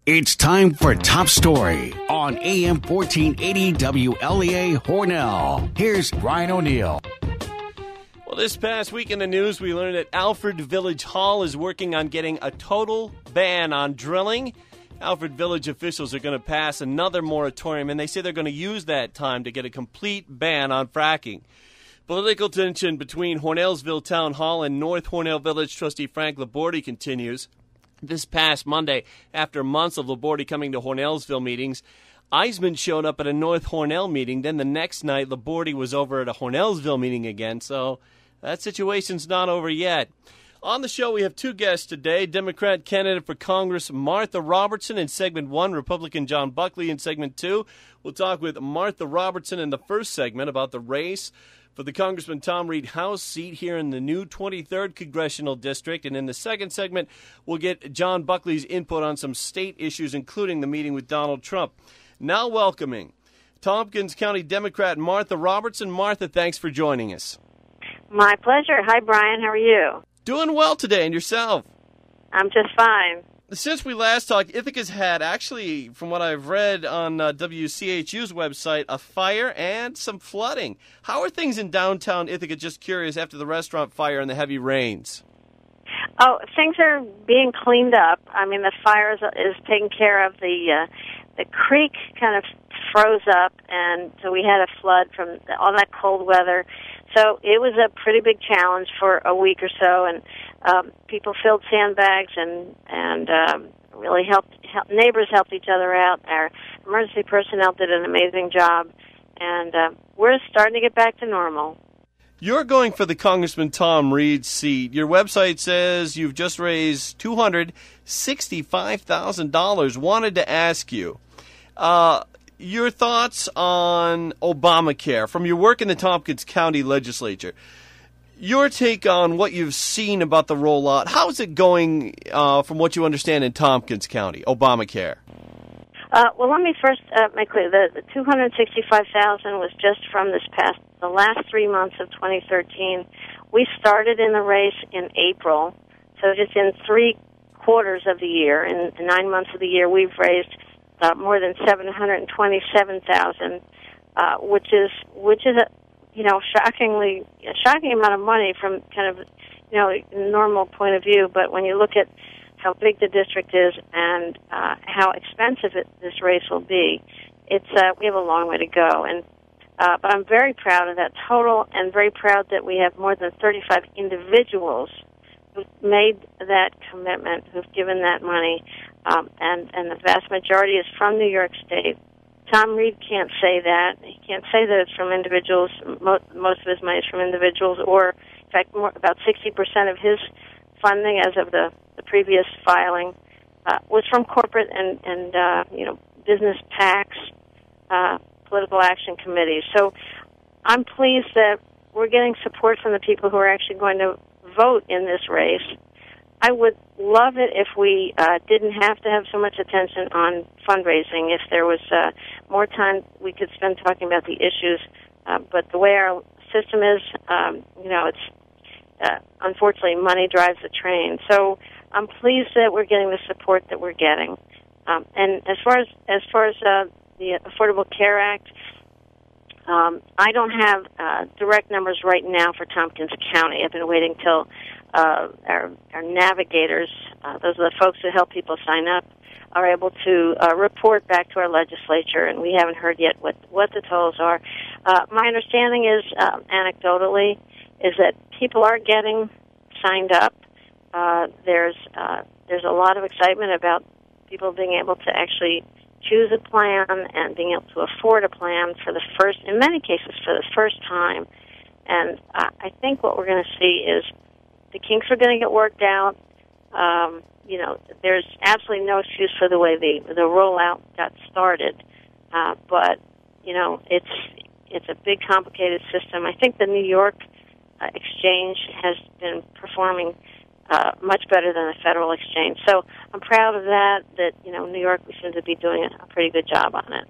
It's time for Top Story on AM 1480 WLEA Hornell. Here's Brian O'Neill. Well, this past week in the news, we learned that Alfred Village Hall is working on getting a total ban on drilling. Alfred Village officials are going to pass another moratorium, and they say they're going to use that time to get a complete ban on fracking. Political tension between Hornellsville Town Hall and North Hornell Village trustee Frank Labordi continues. This past Monday, after months of Labordi coming to Hornellsville meetings, Eisman showed up at a North Hornell meeting. Then the next night, Labordi was over at a Hornellsville meeting again. So that situation's not over yet. On the show, we have two guests today. Democrat candidate for Congress Martha Robertson in segment 1, Republican John Buckley in segment 2. We'll talk with Martha Robertson in the first segment about the race for the Congressman Tom Reed House seat here in the new 23rd Congressional District. And in the second segment, we'll get John Buckley's input on some state issues, including the meeting with Donald Trump. Now welcoming Tompkins County Democrat Martha Robertson. Martha, thanks for joining us. My pleasure. Hi, Brian. How are you? Doing well today, and yourself? I'm just fine. Since we last talked, Ithaca's had, actually, from what I've read on WCHU's website, a fire and some flooding. How are things in downtown Ithaca? Just curious, after the restaurant fire and the heavy rains. Oh, things are being cleaned up. I mean, the fire is taken care of. The creek kind of froze up, and so we had a flood from all that cold weather. So it was a pretty big challenge for a week or so, and people filled sandbags and really neighbors helped each other out. Our emergency personnel did an amazing job, and we're starting to get back to normal. You're going for the Congressman Tom Reed seat. Your website says you've just raised $265,000. Wanted to ask you your thoughts on Obamacare from your work in the Tompkins County Legislature. Your take on what you've seen about the rollout. How is it going from what you understand in Tompkins County, Obamacare? Well, let me first make clear the $265,000 was just from the last 3 months of 2013. We started in the race in April, so just in 3 quarters of the year, in 9 months of the year, we've raised more than $727,000, which is a shocking amount of money from kind of a normal point of view. But when you look at how big the district is and how expensive this race will be, we have a long way to go. And but I'm very proud of that total, and very proud that we have more than 35 individuals who've made that commitment, who've given that money, and the vast majority is from New York State. Tom Reed can't say that. He can't say that it's from individuals. Most of his money is from individuals, or in fact, about 60% of his funding, as of the previous filing, was from corporate and business PACs, political action committees. So I'm pleased that we're getting support from the people who are actually going to vote in this race. I would love it if we didn't have to have so much attention on fundraising, if there was more time we could spend talking about the issues. But the way our system is, it's unfortunately money drives the train. So I'm pleased that we're getting the support that we're getting. And as far as the Affordable Care Act, I don't have direct numbers right now for Tompkins County. I've been waiting till our navigators, those are the folks who help people sign up, are able to report back to our legislature, and we haven't heard yet what the totals are. My understanding is, anecdotally, is that people are getting signed up. There's a lot of excitement about people being able to actually choose a plan and being able to afford a plan in many cases, for the first time. And I think what we're going to see is the kinks are going to get worked out. There's absolutely no excuse for the way the rollout got started. But it's a big, complicated system. I think the New York exchange has been performing much better than the federal exchange. So I'm proud of that New York, we seem to be doing a pretty good job on it.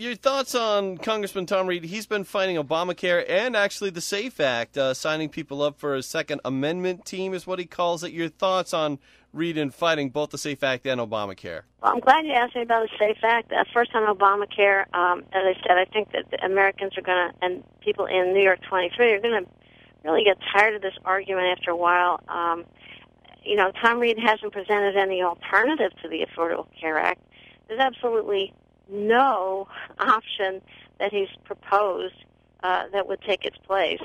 Your thoughts on Congressman Tom Reed? He's been fighting Obamacare and actually the SAFE Act, signing people up for a Second Amendment team is what he calls it. Your thoughts on Reid, in fighting both the SAFE Act and Obamacare? Well, I'm glad you asked me about the SAFE Act. First on Obamacare, as I said, I think that the Americans are going to, and people in New York 23 are going to really get tired of this argument after a while. Tom Reid hasn't presented any alternative to the Affordable Care Act. There's absolutely no option that he's proposed that would take its place.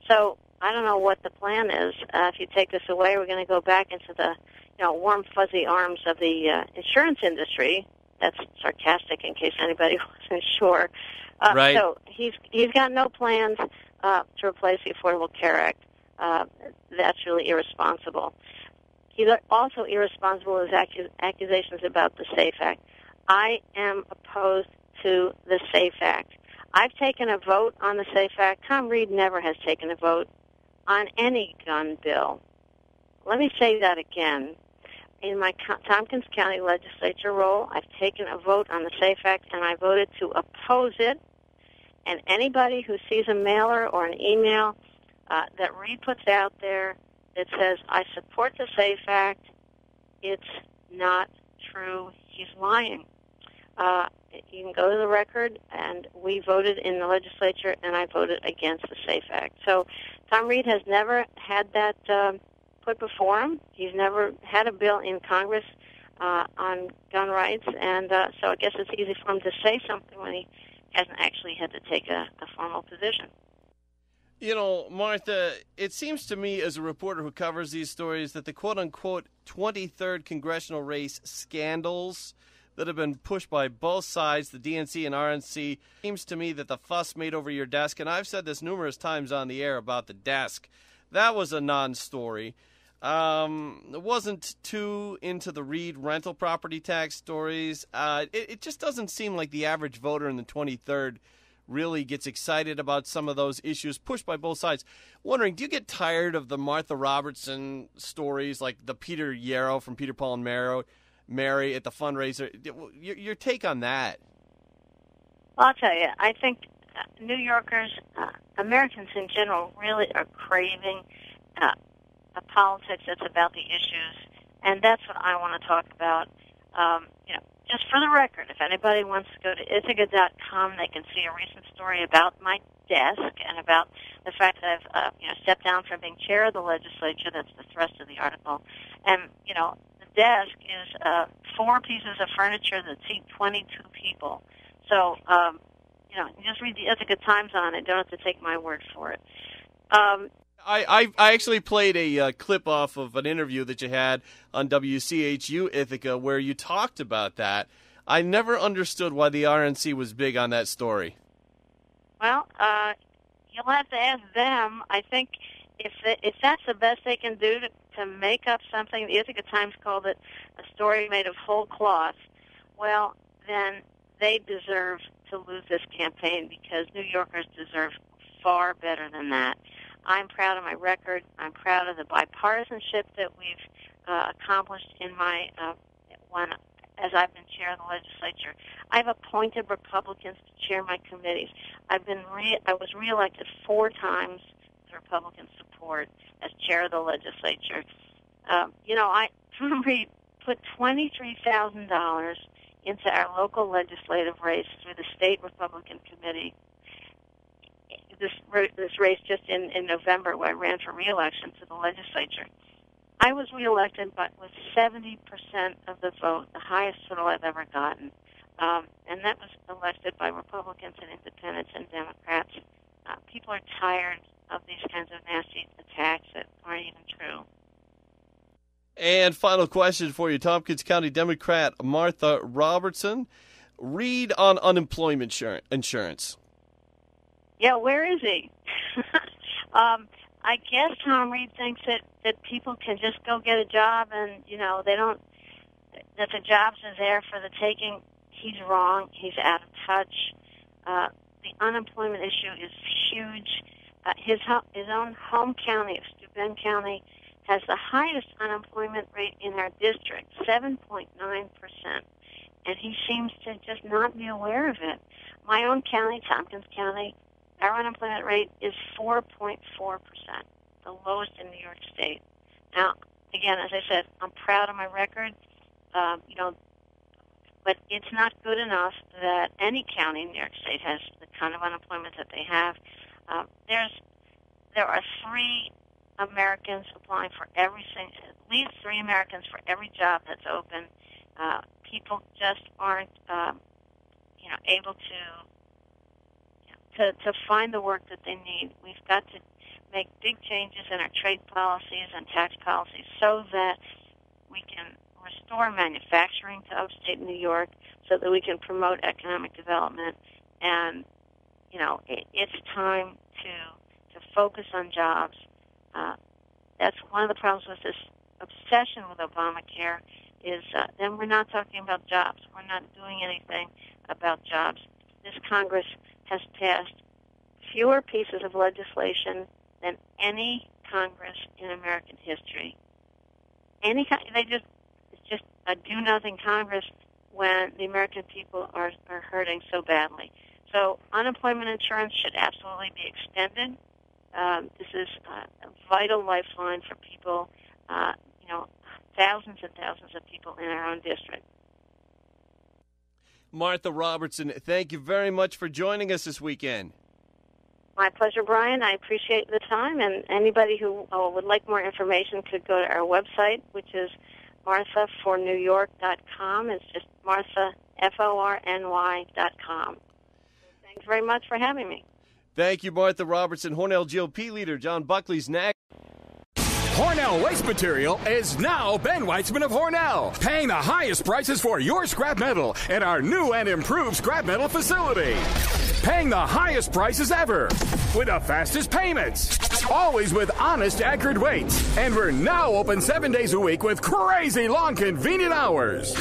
So I don't know what the plan is. If you take this away, we're going to go back into the warm, fuzzy arms of the insurance industry. That's sarcastic in case anybody wasn't sure. Right. So he's got no plans to replace the Affordable Care Act. That's really irresponsible. He's also irresponsible with accusations about the SAFE Act. I am opposed to the SAFE Act. I've taken a vote on the SAFE Act. Tom Reid never has taken a vote on any gun bill. Let me say that again. In my Tompkins County legislature role, I've taken a vote on the SAFE Act, and I voted to oppose it. And anybody who sees a mailer or an email that Reid puts out there that says, I support the SAFE Act, it's not true. He's lying. You can go to the record, and we voted in the legislature, and I voted against the SAFE Act. So Tom Reid has never had that put before him. He's never had a bill in Congress on gun rights, and so I guess it's easy for him to say something when he hasn't actually had to take a formal position. Martha, it seems to me as a reporter who covers these stories that the quote-unquote 23rd congressional race scandals that have been pushed by both sides, the DNC and RNC, seems to me that the fuss made over your desk, and I've said this numerous times on the air about the desk, that was a non-story. It wasn't too into the Reid rental property tax stories. It just doesn't seem like the average voter in the 23rd really gets excited about some of those issues pushed by both sides. Wondering, do you get tired of the Martha Robertson stories, like the Peter Yarrow from Peter, Paul, and Mary at the fundraiser? Your take on that? Well, I'll tell you, I think New Yorkers, Americans in general, really are craving a politics that's about the issues, and that's what I want to talk about. Just for the record, if anybody wants to go to Ithaca.com, they can see a recent story about my desk and about the fact that I've stepped down from being chair of the legislature. That's the thrust of the article. And, the desk is 4 pieces of furniture that seat 22 people. So, you just read the Ithaca Times on it. Don't have to take my word for it. I actually played a clip off of an interview that you had on WCHU Ithaca where you talked about that. I never understood why the RNC was big on that story. Well, you'll have to ask them. I think if that's the best they can do to make up something, the Ithaca Times called it a story made of whole cloth, well, then they deserve to lose this campaign because New Yorkers deserve far better than that. I'm proud of my record. I'm proud of the bipartisanship that we've accomplished in my as I've been chair of the legislature. I've appointed Republicans to chair my committees. I was reelected 4 times with Republican support as chair of the legislature. Tom Reid put $23,000 into our local legislative race through the state Republican committee. This race just in November where I ran for re-election to the legislature. I was re-elected with 70% of the vote, the highest total I've ever gotten. And that was elected by Republicans and Independents and Democrats. People are tired of these kinds of nasty attacks that aren't even true. And final question for you, Tompkins County Democrat Martha Robertson. Reid on unemployment insurance. Yeah, where is he? I guess Tom Reid thinks that people can just go get a job and, they don't, that the jobs are there for the taking. He's wrong. He's out of touch. The unemployment issue is huge. His own home county of Steuben County has the highest unemployment rate in our district, 7.9%. And he seems to just not be aware of it. My own county, Tompkins County, our unemployment rate is 4.4%, the lowest in New York State. Now, again, as I said, I'm proud of my record. But it's not good enough that any county in New York State has the kind of unemployment that they have. There are 3 Americans applying for at least 3 Americans for every job that's open. People just aren't, able to find the work that they need. We've got to make big changes in our trade policies and tax policies so that we can restore manufacturing to upstate New York, so that we can promote economic development. And it's time to focus on jobs. That's one of the problems with this obsession with Obamacare is then we're not talking about jobs. We're not doing anything about jobs. This Congress has passed fewer pieces of legislation than any Congress in American history. It's just a do-nothing Congress when the American people are hurting so badly. So unemployment insurance should absolutely be extended. This is a vital lifeline for people, thousands and thousands of people in our own district. Martha Robertson, thank you very much for joining us this weekend. My pleasure, Brian. I appreciate the time, and anybody who would like more information could go to our website, which is marthafornewyork.com. It's just Martha, FORNY.com. Thanks very much for having me. Thank you, Martha Robertson. Hornell GOP leader John Buckley's next. Hornell Waste Material is now Ben Weitzman of Hornell, paying the highest prices for your scrap metal at our new and improved scrap metal facility. Paying the highest prices ever with the fastest payments, always with honest, accurate weights. And we're now open 7 days a week with crazy long, convenient hours.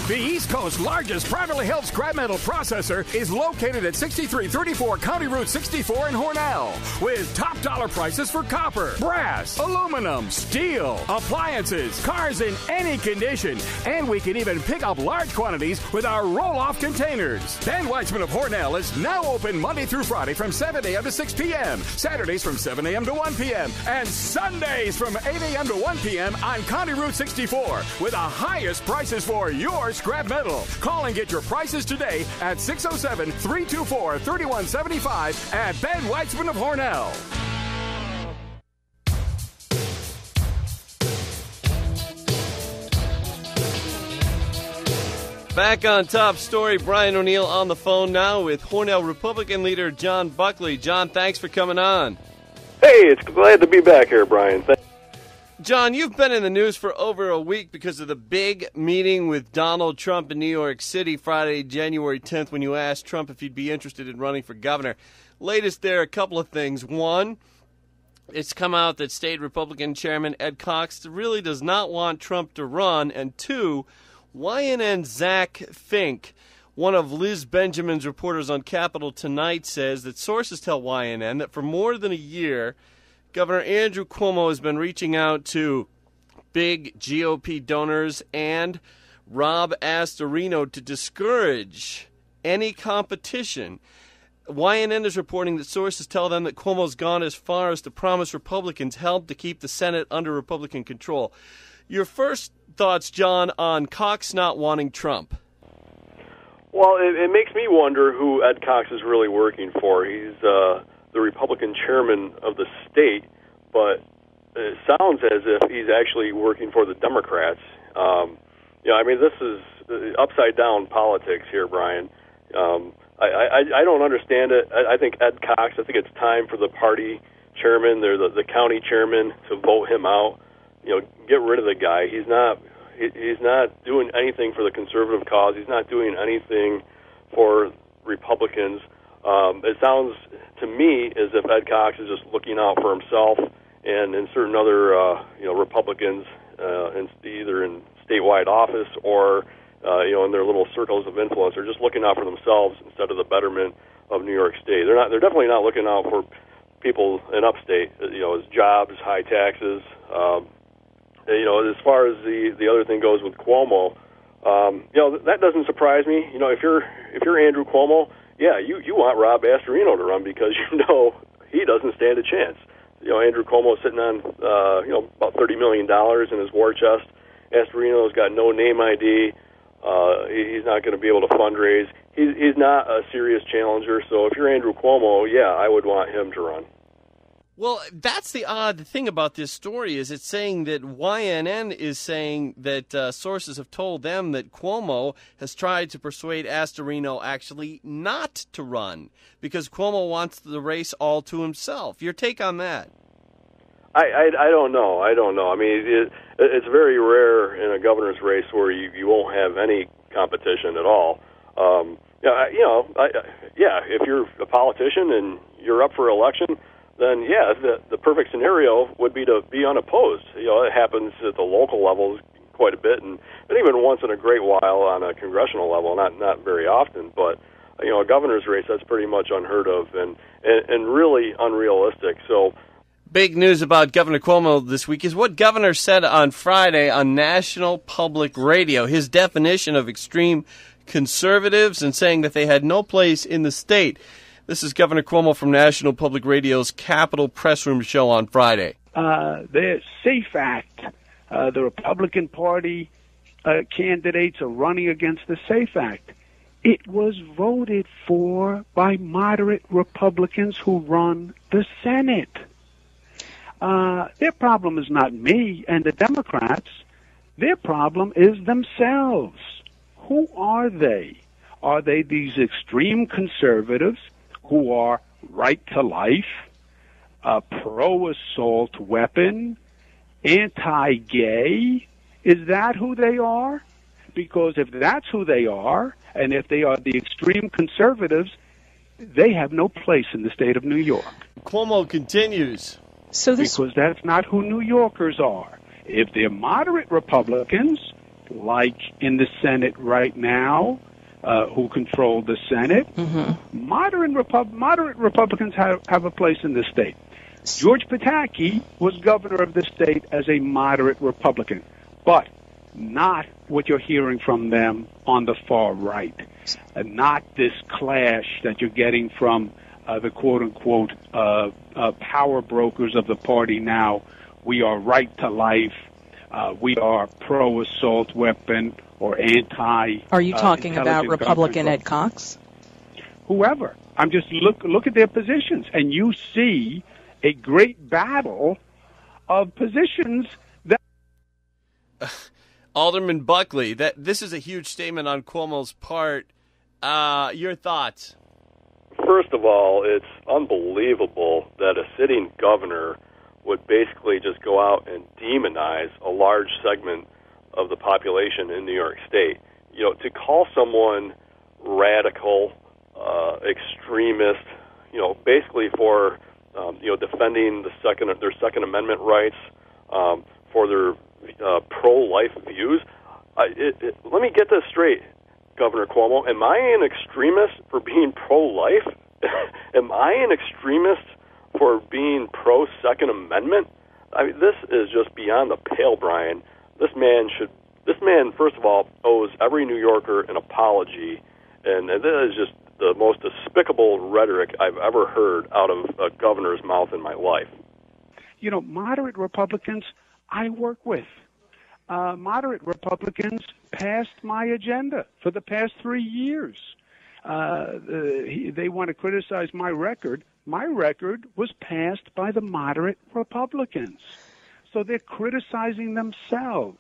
The East Coast's largest privately held scrap metal processor is located at 6334 County Route 64 in Hornell, with top dollar prices for copper, brass, aluminum, steel, appliances, cars in any condition, and we can even pick up large quantities with our roll-off containers. Ben Weitzman of Hornell is now open Monday through Friday from 7 a.m. to 6 p.m., Saturdays from 7 a.m. to 1 p.m., and Sundays from 8 a.m. to 1 p.m. on County Route 64 with the highest prices for your scrap metal. Call and get your prices today at 607-324-3175 at Ben Weitzman of Hornell. Back on Top Story, Brian O'Neill on the phone now with Hornell Republican leader John Buckley. John, thanks for coming on. Hey, it's glad to be back here, Brian. John, you've been in the news for over a week because of the big meeting with Donald Trump in New York City Friday, January 10th, when you asked Trump if he'd be interested in running for governor. Latest there, a couple of things. One, it's come out that State Republican Chairman Ed Cox really does not want Trump to run. And two, YNN Zach Fink, one of Liz Benjamin's reporters on Capitol Tonight, says that sources tell YNN that for more than a year, Governor Andrew Cuomo has been reaching out to big GOP donors and Rob Astorino to discourage any competition. YNN is reporting that sources tell them that Cuomo's gone as far as to promise Republicans help to keep the Senate under Republican control. Your first thoughts, John, on Cox not wanting Trump? Well, it makes me wonder who Ed Cox is really working for. He's the Republican chairman of the state, but it sounds as if he's actually working for the Democrats. This is upside-down politics here, Brian. I don't understand it. I think Ed Cox, I think it's time for the party chairman, the county chairman, to vote him out. Get rid of the guy. He's not doing anything for the conservative cause. He's not doing anything for Republicans. It sounds to me as if Ed Cox is just looking out for himself and certain other Republicans, either in statewide office or in their little circles of influence. They're just looking out for themselves instead of the betterment of New York State. They're definitely not looking out for people in upstate. As jobs, high taxes. As far as the other thing goes with Cuomo, that doesn't surprise me. If you're Andrew Cuomo, yeah, you want Rob Astorino to run because he doesn't stand a chance. Andrew Cuomo sitting on about $30 million in his war chest. Astorino's got no name ID. He's not going to be able to fundraise. He's not a serious challenger. So if you're Andrew Cuomo, yeah, I would want him to run. Well, that's the odd thing about this story is it's saying that YNN is saying that sources have told them that Cuomo has tried to persuade Astorino actually not to run because Cuomo wants the race all to himself. Your take on that? I don't know. I mean, it's very rare in a governor's race where you won't have any competition at all. If you're a politician and you're up for election, then yeah, the perfect scenario would be to be unopposed. It happens at the local levels quite a bit, and even once in a great while on a congressional level, not very often. But a governor's race, that's pretty much unheard of and really unrealistic. So. Big news about Governor Cuomo this week is what Governor said on Friday on National Public Radio. His definition of extreme conservatives and saying that they had no place in the state. This is Governor Cuomo from National Public Radio's Capitol Press Room show on Friday. The SAFE Act, the Republican Party candidates are running against the SAFE Act. It was voted for by moderate Republicans who run the Senate. Their problem is not me and the Democrats. Their problem is themselves. Who are they? Are they these extreme conservatives who are right to life, pro-assault weapon, anti-gay? Is that who they are? Because if that's who they are, and if they are the extreme conservatives, they have no place in the state of New York. Cuomo continues. Because that's not who New Yorkers are. If they're moderate Republicans, like in the Senate right now, who control the Senate, moderate Republicans have a place in the state. George Pataki was governor of the state as a moderate Republican, but not what you're hearing from them on the far right, not this clash that you're getting from the quote-unquote power brokers of the party now. We are right to life. We are pro-assault weapon or anti. Are you talking about Republican Ed Cox? Whoever. I'm just look at their positions, and you see a great battle of positions that. Alderman Buckley, this is a huge statement on Cuomo's part. Your thoughts? First of all, it's unbelievable that a sitting governor would basically just go out and demonize a large segment of the population in New York State. To call someone radical, extremist, basically for defending their Second Amendment rights, for their pro-life views. Let me get this straight, Governor Cuomo. Am I an extremist for being pro-life? Am I an extremist for being pro-Second Amendment? I mean, this is just beyond the pale, Brian. This man, first of all, owes every New Yorker an apology, and that is just the most despicable rhetoric I've ever heard out of a governor's mouth in my life. Moderate Republicans I work with. Moderate Republicans passed my agenda for the past 3 years. They want to criticize my record. My record was passed by the moderate Republicans. So they're criticizing themselves.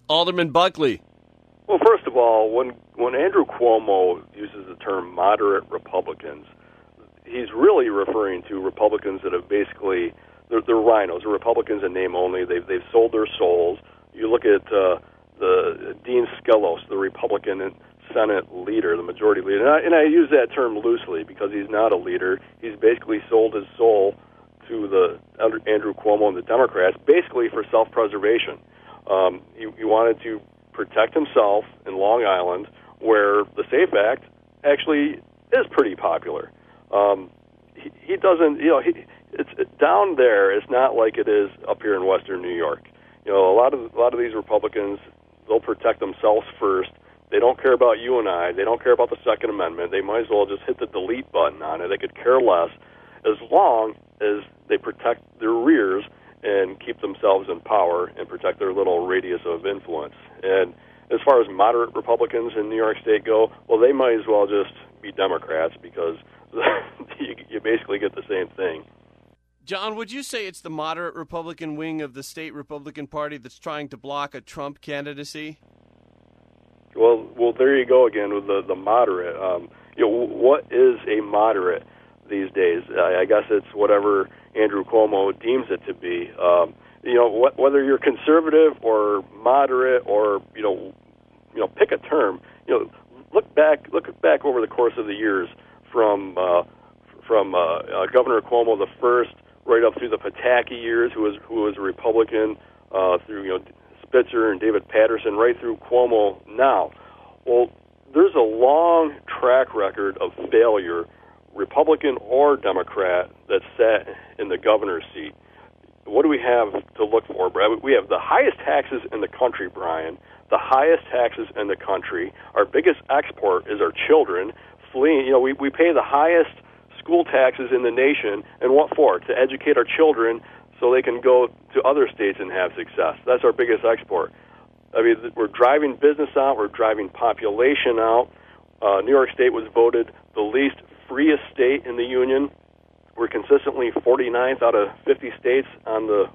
Alderman Buckley. Well, first of all, when Andrew Cuomo uses the term moderate Republicans, he's really referring to Republicans that have basically, they're rhinos, they're Republicans in name only. They've sold their souls. You look at the Dean Skelos, the Republican Senate leader, the majority leader, and I use that term loosely because he's not a leader. He's basically sold his soul to the Andrew Cuomo and the Democrats, basically for self-preservation. He wanted to protect himself in Long Island, where the SAFE Act actually is pretty popular. He doesn't, it's down there. It's not like it is up here in Western New York. A lot of these Republicans, they'll protect themselves first. They don't care about you and I. They don't care about the Second Amendment. They might as well just hit the delete button on it. They could care less as long as they protect their rears and keep themselves in power and protect their little radius of influence. And as far as moderate Republicans in New York State go, well, they might as well just be Democrats because you basically get the same thing. John, would you say it's the moderate Republican wing of the state Republican Party that's trying to block a Trump candidacy? Well, there you go again with the moderate. What is a moderate these days? I guess it's whatever Andrew Cuomo deems it to be. Whether you're conservative or moderate or pick a term. Look back over the course of the years from Governor Cuomo the first, right up through the Pataki years, who was a Republican, through Spitzer and David Patterson, right through Cuomo now. Well, there's a long track record of failure, Republican or Democrat, that sat in the governor's seat. What do we have to look for, Brad? We have the highest taxes in the country, Brian. The highest taxes in the country. Our biggest export is our children fleeing. We pay the highest school taxes in the nation, and what for? To educate our children so they can go to other states and have success. That's our biggest export. I mean, we're driving business out. We're driving population out. New York State was voted the least freest state in the union. We're consistently 49th out of 50 states on the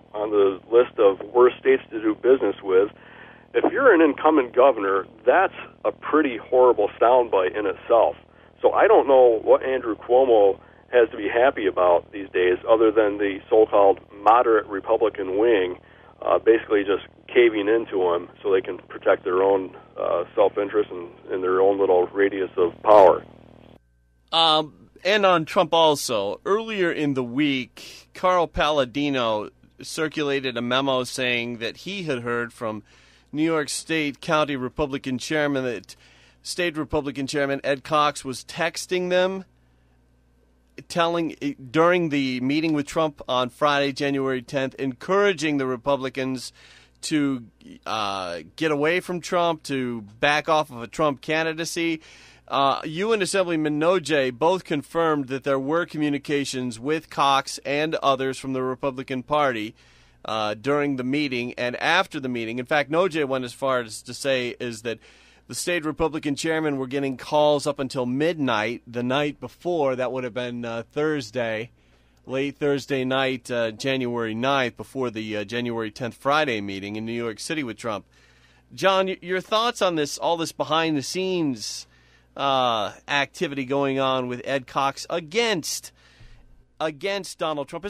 list of worst states to do business with. If you're an incumbent governor, that's a pretty horrible soundbite in itself. So I don't know what Andrew Cuomo has to be happy about these days, other than the so-called moderate Republican wing basically just caving into him so they can protect their own self-interest and their own little radius of power. And on Trump also, earlier in the week, Carl Palladino circulated a memo saying that he had heard from New York State County Republican Chairman that State Republican Chairman Ed Cox was texting them, during the meeting with Trump on Friday, January 10th, encouraging the Republicans to get away from Trump, to back off of a Trump candidacy. You and Assemblyman Noje both confirmed that there were communications with Cox and others from the Republican Party during the meeting and after the meeting. In fact, Noje went as far as to say is that the state Republican chairmen were getting calls up until midnight the night before. That would have been Thursday, late Thursday night, January 9th, before the January 10th Friday meeting in New York City with Trump. John, your thoughts on this, all this behind-the-scenes activity going on with Ed Cox against Donald Trump?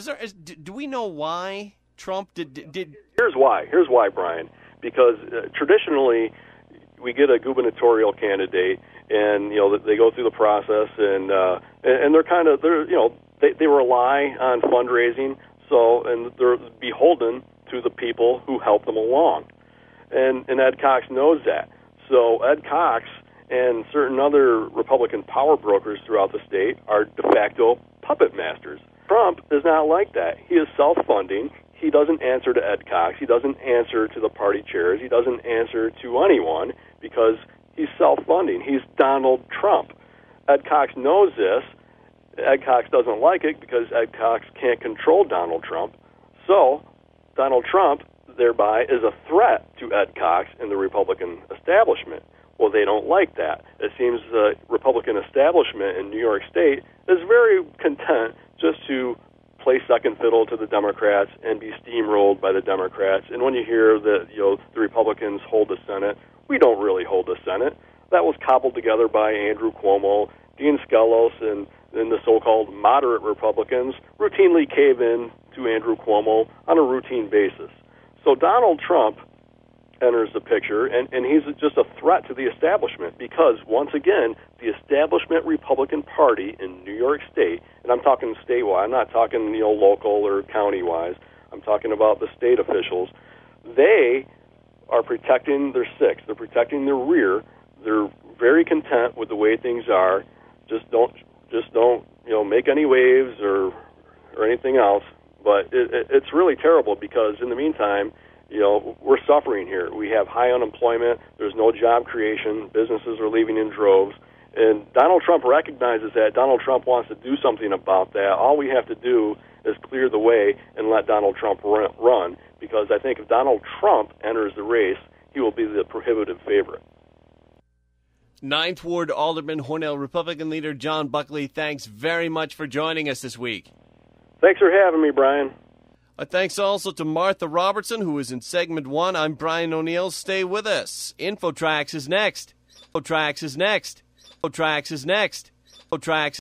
Do we know why Trump did? Here's why, Brian. Because traditionally, we get a gubernatorial candidate, and they go through the process, and they rely on fundraising, and they're beholden to the people who help them along, and Ed Cox knows that. So Ed Cox and certain other Republican power brokers throughout the state are de facto puppet masters. Trump is not like that. He is self-funding. He doesn't answer to Ed Cox. He doesn't answer to the party chairs. He doesn't answer to anyone because he's self-funding. He's Donald Trump. Ed Cox knows this. Ed Cox doesn't like it because Ed Cox can't control Donald Trump. So Donald Trump, thereby, is a threat to Ed Cox and the Republican establishment. Well, they don't like that. It seems the Republican establishment in New York State is very content just to play second fiddle to the Democrats and be steamrolled by the Democrats. And when you hear that the Republicans hold the Senate, we don't really hold the Senate. That was cobbled together by Andrew Cuomo, Dean Skelos, and the so-called moderate Republicans routinely cave in to Andrew Cuomo on a routine basis. So Donald Trump enters the picture, and he's just a threat to the establishment because, once again, the establishment Republican Party in New York State, and I'm talking statewide, I'm not talking local or county-wise, I'm talking about the state officials, they are protecting their six, they're protecting their rear, they're very content with the way things are, just don't make any waves or anything else, but it's really terrible because in the meantime, we're suffering here. We have high unemployment. There's no job creation. Businesses are leaving in droves. And Donald Trump recognizes that. Donald Trump wants to do something about that. All we have to do is clear the way and let Donald Trump run, because I think if Donald Trump enters the race, he will be the prohibitive favorite. Ninth Ward Alderman, Hornell Republican leader John Buckley, thanks very much for joining us this week. Thanks for having me, Brian. Thanks also to Martha Robertson, who is in segment 1. I'm Brian O'Neill. Stay with us. InfoTracks is next. InfoTracks is next. InfoTracks is next. InfoTracks.